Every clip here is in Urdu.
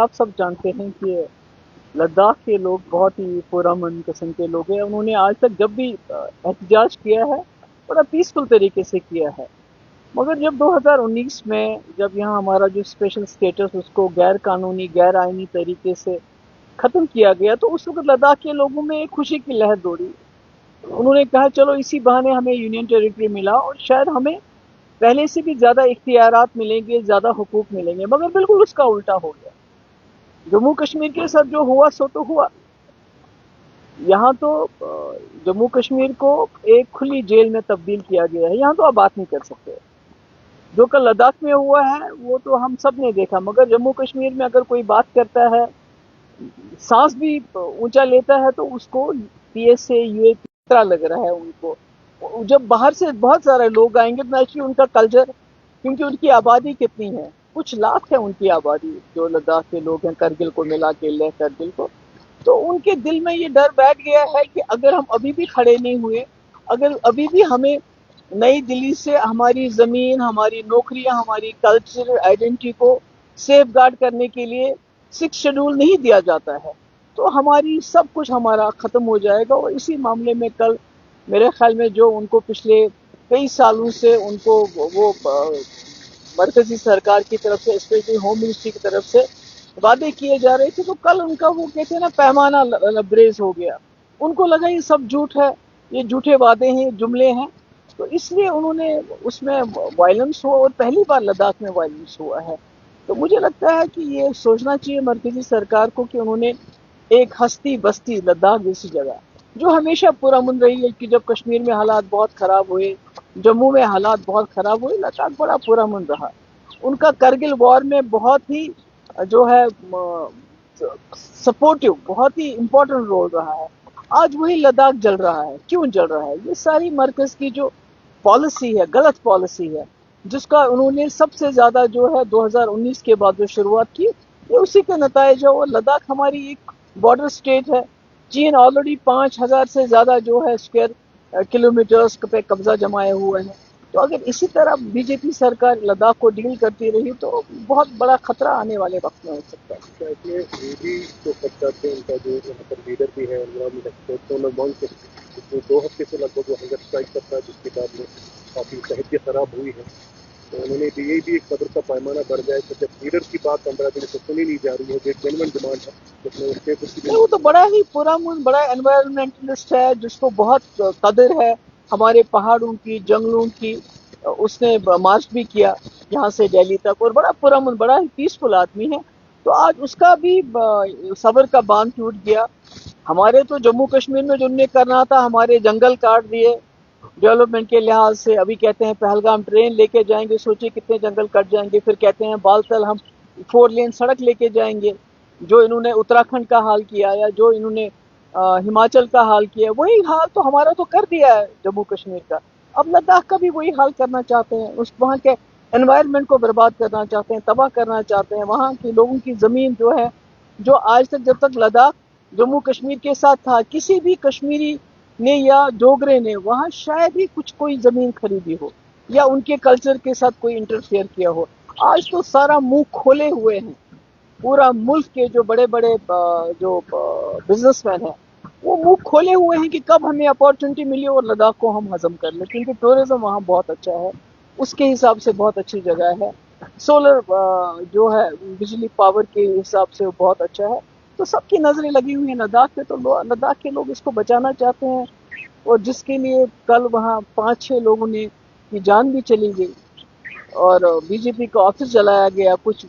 آپ سب جانتے ہیں کہ لداخ کے لوگ بہت ہی پرامن قسم کے لوگ ہیں. انہوں نے آج تک جب بھی احتجاج کیا ہے بڑا پیسفل طریقے سے کیا ہے. مگر جب 2019 میں جب یہاں ہمارا جو اسپیشل اسٹیٹس اس کو غیر قانونی غیر آئینی طریقے سے ختم کیا گیا تو اس وقت لداخ کے لوگوں میں ایک خوشی کی لہر دوڑی. انہوں نے کہا چلو اسی بہانے ہمیں یونین ٹیریٹری ملا اور شاید ہمیں پہلے سے بھی زیادہ اختیارات ملیں گے، زیادہ حقوق ملیں گے. مگر بالکل اس کا الٹا ہو گیا. جموں کشمیر کے ساتھ جو ہوا سو تو ہوا. یہاں تو جموں کشمیر کو ایک کھلی جیل میں تبدیل کیا گیا ہے. یہاں تو آپ بات نہیں کر سکتے. جو کل لداخ میں ہوا ہے وہ تو ہم سب نے دیکھا. مگر جموں کشمیر میں اگر کوئی بات کرتا ہے، سانس بھی اونچا لیتا ہے تو اس کو پی ایس سے یو اے طرح لگ رہا ہے. ان کو جب باہر سے بہت سارے لوگ آئیں گے تو نیچرلی ان کا کلچر، کیونکہ ان کی آبادی کتنی ہے، کچھ لاکھ ہے ان کی آبادی جو لداخ کے لوگ ہیں، کرگل کو ملا کے لے کرگل کو، تو ان کے دل میں یہ ڈر بیٹھ گیا ہے کہ اگر ہم ابھی بھی کھڑے نہیں ہوئے، اگر ابھی بھی ہمیں نئی دلی سے ہماری زمین، ہماری نوکریاں، ہماری کلچر آئیڈینٹی کو سیف گارڈ کرنے کے لیے 6 شیڈول نہیں دیا جاتا ہے تو ہماری سب کچھ ہمارا ختم ہو جائے گا. اور اسی معاملے میں کل میرے خیال میں جو ان کو پچھلے کئی سالوں سے ان کو وہ مرکزی سرکار کی طرف سے، اسپیشلی ہوم منسٹری کی طرف سے وعدے کیے جا رہے تھے، تو کل ان کا وہ کہتے ہیں نا پیمانہ لبریز ہو گیا. ان کو لگا یہ سب جھوٹ ہے، یہ جھوٹے وعدے ہیں، جملے ہیں. تو اس لیے انہوں نے اس میں وائلنس ہوا، اور پہلی بار لداخ میں وائلنس ہوا ہے. تو مجھے لگتا ہے کہ یہ سوچنا چاہیے مرکزی سرکار کو کہ انہوں نے ایک ہستی بستی لداخ جیسی جگہ جو ہمیشہ پرامن رہی ہے، کہ جب کشمیر میں حالات بہت خراب ہوئے، جموں میں حالات بہت خراب ہوئے، لداخ بڑا پرامن رہا. ان کا کرگل وار میں بہت ہی جو ہے سپورٹو، بہت ہی امپورٹنٹ رول رہا ہے. آج وہی لداخ جل رہا ہے. کیوں جل رہا ہے؟ یہ ساری مرکز کی جو پالیسی ہے، غلط پالیسی ہے، جس کا انہوں نے سب سے زیادہ جو ہے 2019 کے بعد جو شروعات کی، یہ اسی کے نتائج ہے. اور لداخ ہماری ایک بارڈر اسٹیٹ ہے. چین آلریڈی 5,000 سے زیادہ جو ہے اسکوائر کلومیٹرز پہ قبضہ جمائے ہوئے ہیں. تو اگر اسی طرح بی جے پی سرکار لداخ کو ڈیل کرتی رہی تو بہت بڑا خطرہ آنے والے وقت میں ہو سکتا ہے. یہ بھی جو خطرہ تھے ان کا جو یہاں پر لیڈر بھی ہے جو 2 ہفتے سے لگ بھگ وہ ہنگر اسٹرائک کرتا ہے، جس کے بعد میں کافی صحت خراب ہوئی ہے. تو انہوں نے بھی یہی بھی ایک قدر کا پیمانہ بڑھ جائے کہ جب لیڈر کی بات 15 دن سے سنی نہیں جا رہی ہے، جو ایک جنون ڈیمانڈ ہے جس میں وہ تو بڑا ہی پرامن، بڑا انوائرمنٹلسٹ ہے جس کو بہت قدر ہے ہمارے پہاڑوں کی، جنگلوں کی. اس نے مارچ بھی کیا یہاں سے دہلی تک، اور بڑا پرامن، بڑا ہی پیسفل آدمی ہے. تو آج اس کا بھی صبر کا باندھ ٹوٹ گیا. ہمارے تو جموں کشمیر میں جو نے کرنا تھا، ہمارے جنگل کاٹ دیے ڈیولپمنٹ کے لحاظ سے. ابھی کہتے ہیں پہلگام ٹرین لے کے جائیں گے، سوچیں کتنے جنگل کٹ جائیں گے. پھر کہتے ہیں بالتل ہم 4 لین سڑک لے کے جائیں گے. جو انہوں نے اتراکھنڈ کا حال کیا، یا جو انہوں نے ہماچل کا حال کیا، وہی حال تو ہمارا تو کر دیا ہے جموں کشمیر کا. اب لداخ کا بھی وہی حال کرنا چاہتے ہیں. اس وہاں کے انوائرمنٹ کو برباد کرنا چاہتے ہیں، تباہ کرنا چاہتے ہیں. وہاں کے لوگوں کی زمین جو ہے، جو آج تک جب تک لداخ جموں کشمیر کے ساتھ تھا، کسی بھی کشمیری نے یا ڈوگرے نے وہاں شاید ہی کچھ کوئی زمین خریدی ہو یا ان کے کلچر کے ساتھ کوئی انٹرفیئر کیا ہو. آج تو سارا منہ کھولے ہوئے ہیں. پورا ملک کے جو بڑے بڑے جو بزنس مین ہیں وہ منہ کھولے ہوئے ہیں کہ کب ہمیں اپارچونٹی ملی اور لداخ کو ہم ہضم کر لیں، کیونکہ ٹورزم وہاں بہت اچھا ہے، اس کے حساب سے بہت اچھی جگہ ہے. سولر جو ہے بجلی پاور کے حساب سے بہت اچھا ہے. تو سب کی نظریں لگی ہوئی ہیں لداخ پہ. تو لداخ کے لوگ اس کو بچانا چاہتے ہیں، اور جس کے لیے کل وہاں 5-6 لوگوں نے کی جان بھی چلی گئی، اور بی جے پی کا آفس جلایا گیا، کچھ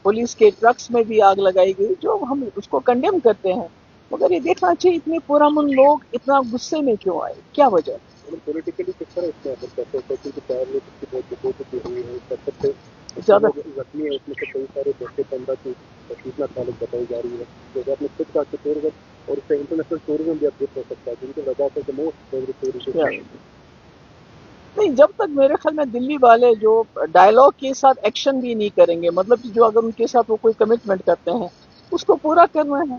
پولیس کے ٹرکس میں بھی آگ لگائی گئی، جو ہم اس کو کنڈیم کرتے ہیں. مگر یہ دیکھنا چاہیے اتنے پرامن لوگ اتنا غصے میں کیوں آئے، کیا وجہ ہے؟ پولیٹیکلی کس طرح اس میں اثر کرتا ہے، کیونکہ 4 لوگ اس کی بہت رپورٹ ہوئی ہے. سب سے زیادہ زخمی ہے، اس میں سے کئی سارے بچے 15 کی تشویشناک حالت بتائی جا رہی ہے. جیسے آپ نے خود کہا کہ ٹورزم اور اس سے انٹرنیشنل ٹورزم بھی اپڈیٹ ہو سکتا ہے، کیونکہ لداخ ہے موسٹ فیوریٹ ٹورزم. نہیں، جب تک میرے خیال میں دلی والے جو ڈائلاگ کے ساتھ ایکشن بھی نہیں کریں گے، مطلب کہ جو اگر ان کے ساتھ وہ کوئی کمٹمنٹ کرتے ہیں اس کو پورا کرنا ہے،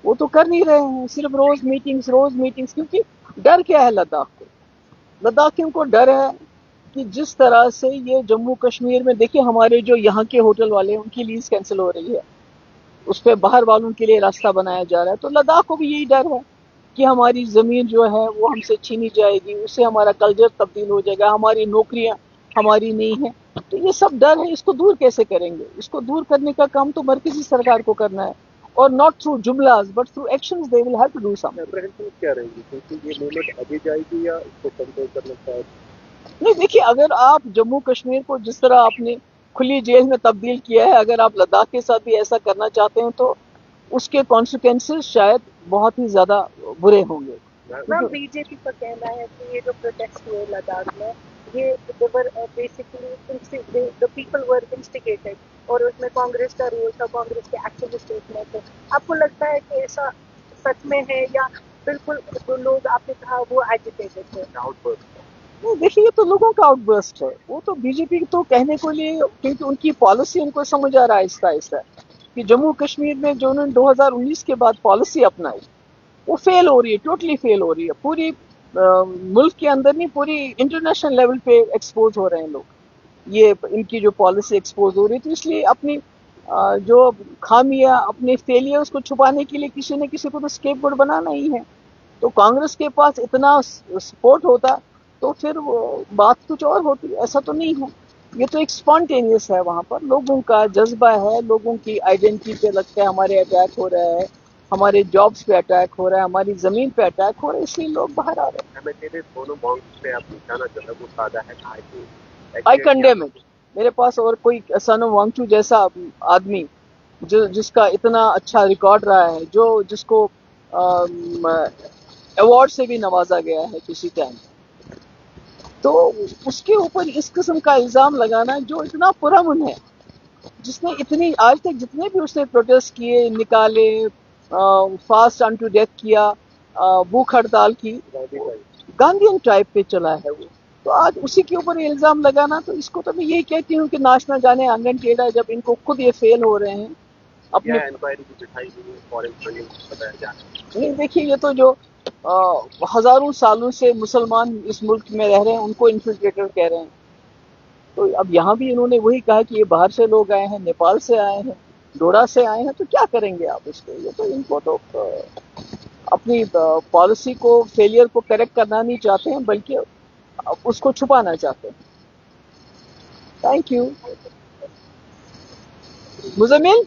وہ تو کر نہیں رہے ہیں. صرف روز میٹنگز. کیونکہ ڈر کیا ہے لداخ کو؟ لداخیوں کو ڈر ہے کہ جس طرح سے یہ جموں کشمیر میں دیکھیں، ہمارے جو یہاں کے ہوٹل والے ہیں ان کی لیز کینسل ہو رہی ہے. اس پہ باہر والوں کے لیے راستہ بنایا جا رہا ہے. تو لداخ کو بھی یہی ڈر ہے کہ ہماری زمین جو ہے وہ ہم سے چھینی جائے گی، اس سے ہمارا کلچر تبدیل ہو جائے گا، ہماری نوکریاں ہماری نہیں ہیں. تو یہ سب ڈر ہے، اس کو دور کیسے کریں گے؟ اس کو دور کرنے کا کام تو مرکزی سرکار کو کرنا ہے، اور ناٹ تھرو جملاز but through actions they will have to do some. Apprehension کیا رہیں گی کیونکہ یہ موومنٹ آگے جائے گی یا اس کو کنٹرول کرنا چاہے؟ نہیں دیکھیے، اگر آپ جموں کشمیر کو جس طرح آپ نے کھلی جیل میں تبدیل کیا ہے، اگر آپ لداخ کے ساتھ بھی ایسا کرنا چاہتے ہیں تو اس کے کانسیکوینسز شاید بہت ہی زیادہ برے ہوں گے. میم بی جے پی کا کہنا ہے کہ یہ جو پروٹیسٹ ہوئے لداخ میں، یہ basically the people were instigated, اور اس میں کانگریس کا رول تھا، کانگریس کے ایکٹیوسٹ اس میں تھے. آپ کو لگتا ہے کہ ایسا سچ میں ہے یا بالکل جو لوگ آپ نے کہا وہ ایجیٹیٹڈ تھے؟ نہیں دیکھیے، یہ تو لوگوں کا آؤٹ برسٹ ہے. وہ تو بی جے پی تو کہنے کو لیے، کیونکہ ان کی پالیسی ان کو سمجھ آ رہا ہے آہستہ آہستہ کہ جموں کشمیر میں جو انہوں نے 2019 کے بعد پالیسی اپنائی وہ فیل ہو رہی ہے، ٹوٹلی فیل ہو رہی ہے. پوری ملک کے اندر نہیں، پوری انٹرنیشنل لیول پہ ایکسپوز ہو رہے ہیں لوگ. یہ ان کی جو پالیسی ایکسپوز ہو رہی ہے، تو اس لیے اپنی جو خامیاں، اپنے فیلئرز کو چھپانے کے لیے کسی نے کسی کو تو اسکیپ گوڈ بنانا ہی ہے. تو کانگریس کے پاس اتنا سپورٹ ہوتا تو پھر وہ بات کچھ اور ہوتی. ایسا تو نہیں ہے، یہ تو ایک اسپونٹینیس ہے. وہاں پر لوگوں کا جذبہ ہے، لوگوں کی آئیڈینٹی پہ لگتا ہے ہمارے اٹیک ہو رہا ہے، ہمارے جابس پہ اٹیک ہو رہا ہے، ہماری زمین پہ اٹیک ہو رہا ہے، اس لیے لوگ باہر آ رہے ہیں. آئی کنڈیم اٹ. میرے پاس اور کوئی سانو وانگچو جیسا آدمی جس کا اتنا اچھا ریکارڈ رہا ہے، جس کو ایوارڈ سے بھی نوازا گیا ہے کسی ٹائم، تو اس کے اوپر اس قسم کا الزام لگانا جو اتنا پرامن ہے، جس نے اتنی آج تک جتنے بھی اس نے پروٹیسٹ کیے، نکالے، فاسٹ آن ٹو ڈیتھ کیا، بھوک ہڑتال کی، گاندھین ٹائپ پہ چلا ہے وہ. تو آج اسی کے اوپر یہ الزام لگانا، تو اس کو تو میں یہی کہتی ہوں کہ ناچنا جانے آنگن ٹیڑھا، جب ان کو خود یہ فیل ہو رہے ہیں اپنے. نہیں دیکھیے، یہ تو جو ہزاروں سالوں سے مسلمان اس ملک میں رہ رہے ہیں ان کو انفلٹریٹر کہہ رہے ہیں. تو اب یہاں بھی انہوں نے وہی کہا کہ یہ باہر سے لوگ آئے ہیں، نیپال سے آئے ہیں، ڈوڈا سے آئے ہیں، تو کیا کریں گے آپ اس کو؟ یہ تو ان کو تو اپنی پالیسی کو، فیلئر کو کریکٹ کرنا نہیں چاہتے ہیں، بلکہ اس کو چھپانا چاہتے ہیں. Thank you. مزمل.